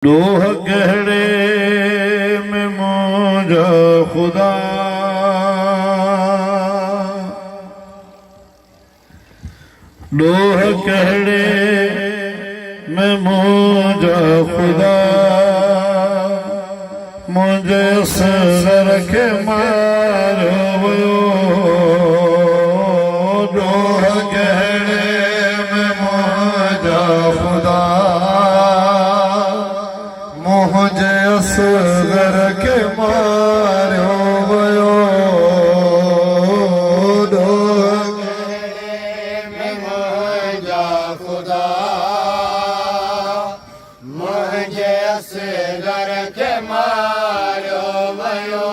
लोह गहरे में मौजा खुदा, लोह गहरे में मौजा खुदा, मुझे सर के मारो। लोह गहरे में मौजा खुदा, मुझे असगर के मारो भयो। लोह गहरे में मौजा खुदा, मुझे असगर के मारो भयो।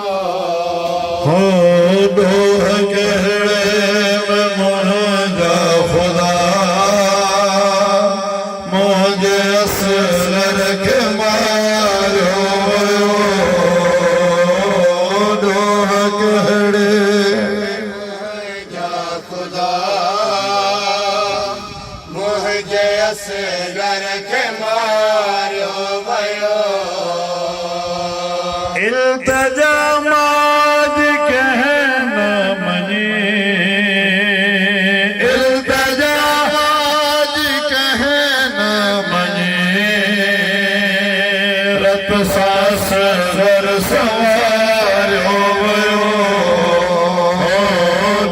हो लोह गहरे में मौजा खुदा, मुझे असगर के मारो। लोह गहरे मौजा खुदा, मुझे असगर के मारो भयो। इल्तिजा माज कहना मने, इल्तिजा माज कहना मने, रत सास घर सवार हो गयो।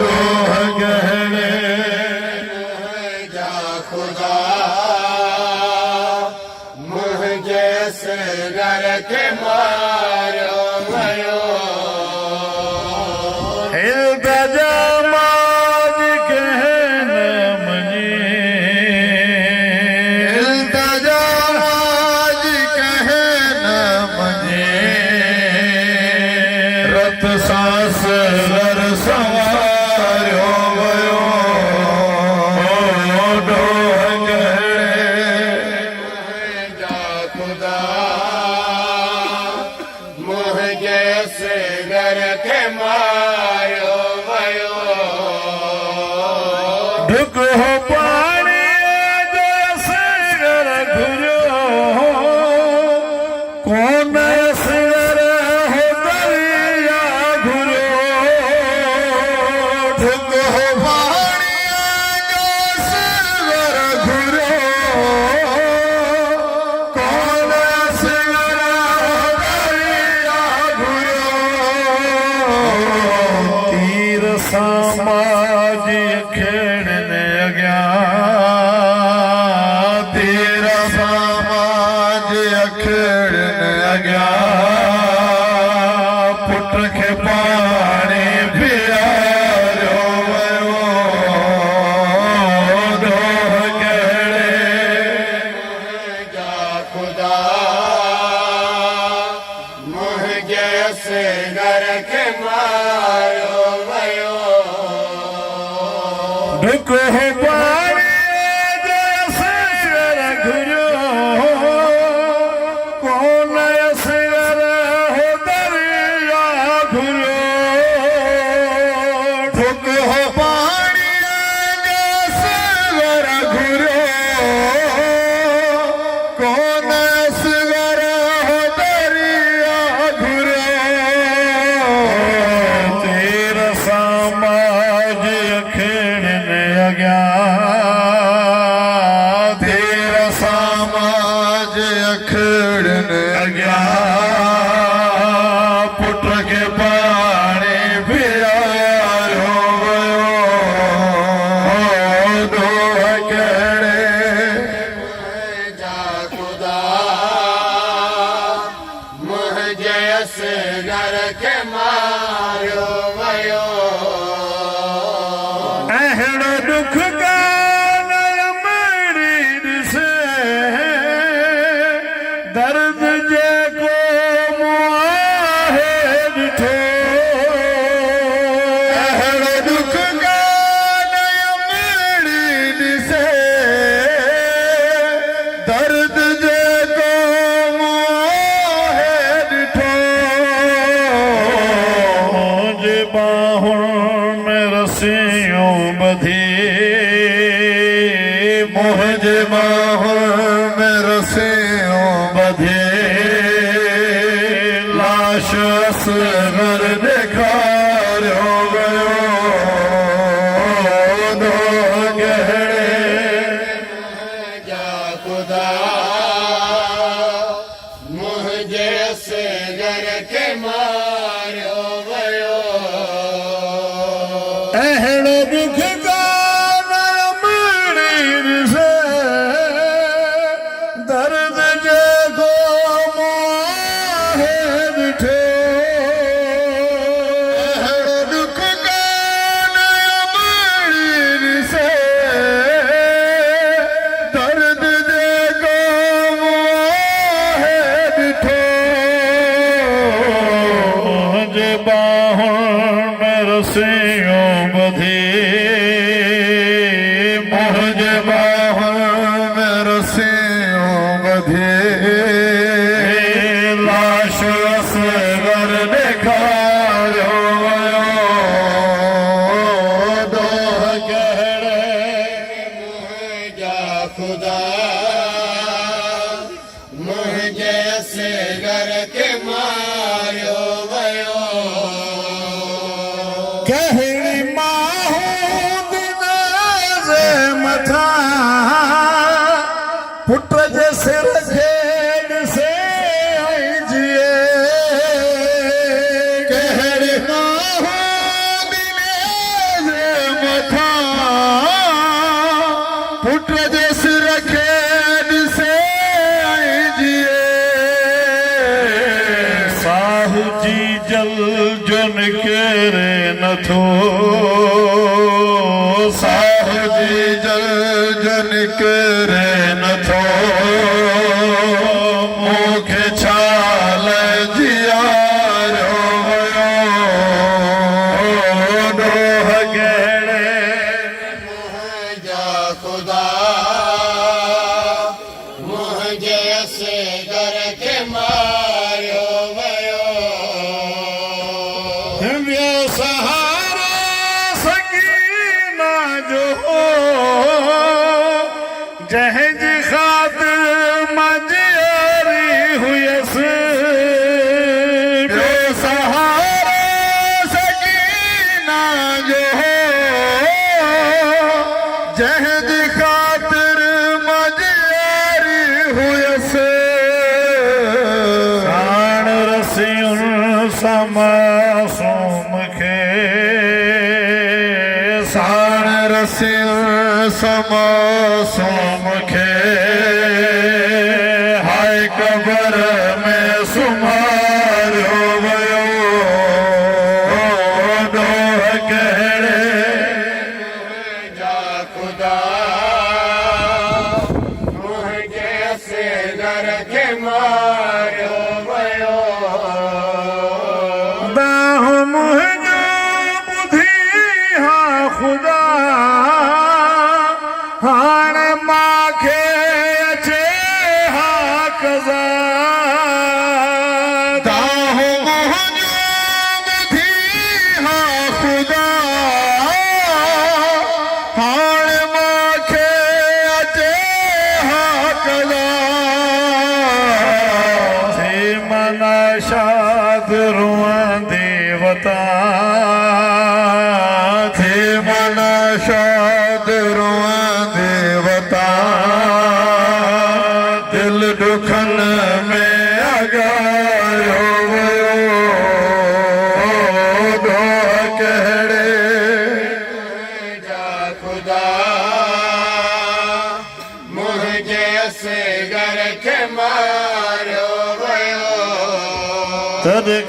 लोह गहरे मौजा खुदा, मुझे असगर के मारो भयो। इल्तिजा माज कहना मने, इल्तिजा माज कहना मने, रत सास घर सवार हो गयो। लोह गहरे मौजा खुदा, मुझे असगर के मारो भयो। ढुक हो पानी असगर घुरो, कौन असगर हो दरिया घुरो। ढुक हो पानी असगर घुरो, कौन असगर हो दरिया घुरो। तीर समाज खेड़ने गया, तीर समाज खेड़ने गया, पुत्र के पानी पियारो भयो। लोह गहरे मौजा खुदा, मुझे असगर के मारो भयो। ढुक हो पानी असगर घुरो, कौन असगर हो दरिया घुरो। ढुक हो पानी असगर घुरो, कौन असगर हो दरिया घुरो। तेरा समाज खेड़ने गया, तेरा समाज खेड़ने गया, पुत्र के पानी पियारो भयो। लोह गहरे मौजा खुदा, मुझे असगर के मारो भयो। अहड़ो दुख गान मरीद से, दर्द जे को मुआहे दिठो। अहड़ो दुख गान मरीद से, दर्द जे को मुआहे दिठो। मुझे बाहों में रस्सियों बधी, मुझे बाहों में रस्सियों बधी। असगर ॾेखारियो वियो जा खुदा मुझे असगर के मारियो वियो अहिड़ो दुख कान अमरीर से दर्द जेको मोहे ॾिठो अहिड़ो दुख कान अमरीर से दर्द जेको मोहे ॾिठो जे बाहुनि में रसियूं ॿधी मुंहिंजे बाहुनि में रसियूं ॿधी लाश असगर ॾेखारियो वियो दोह कहिड़े जा खुदा मुझे असगर के मारियो वियो कहिड़ी माहूद जे मथां पुट जे सिर खे ॾिसे ऐं जिए कहिड़ी माहूद जे मथां पुट जे सिर खे ॾिसे ऐं जिए साह जी जल जो निकिरे नथो साह जी जल जो निकिरे नथो मूंखे छाल जियारियो वियो डोह कहिड़े जा खुदा मुझे असगर के मारियो वियो ॿियो सहारा सकीना जो हो जंहिंजी ख़ातिर मजरी हुयसि ॿियो सहारा सकीना जो हो जंहिंजी ख़ातिर मजरी हुयसि साण रसियुनि समासूम खे साण रसियुनि समासूम खे हाय कबर में सुम्हारियो वियो डोह कहिड़े जा खुदा मुझे असगर के मारियो वियो दाह मुंहिंजो ॿुधी हा ख़ुदा हाणे मूंखे अचे हा कज़ा दाह मुंहिंजो ॿुधी हा ख़ुदा हाणे मूंखे अचे हा कज़ा थी मना शाद रुअंदी वता थी मना शाद रुअंदी वता दिल दुखन में अगायो वियो डोह कहिड़े जा खुदा मुझे असगर के मारियो वियो तॾहिं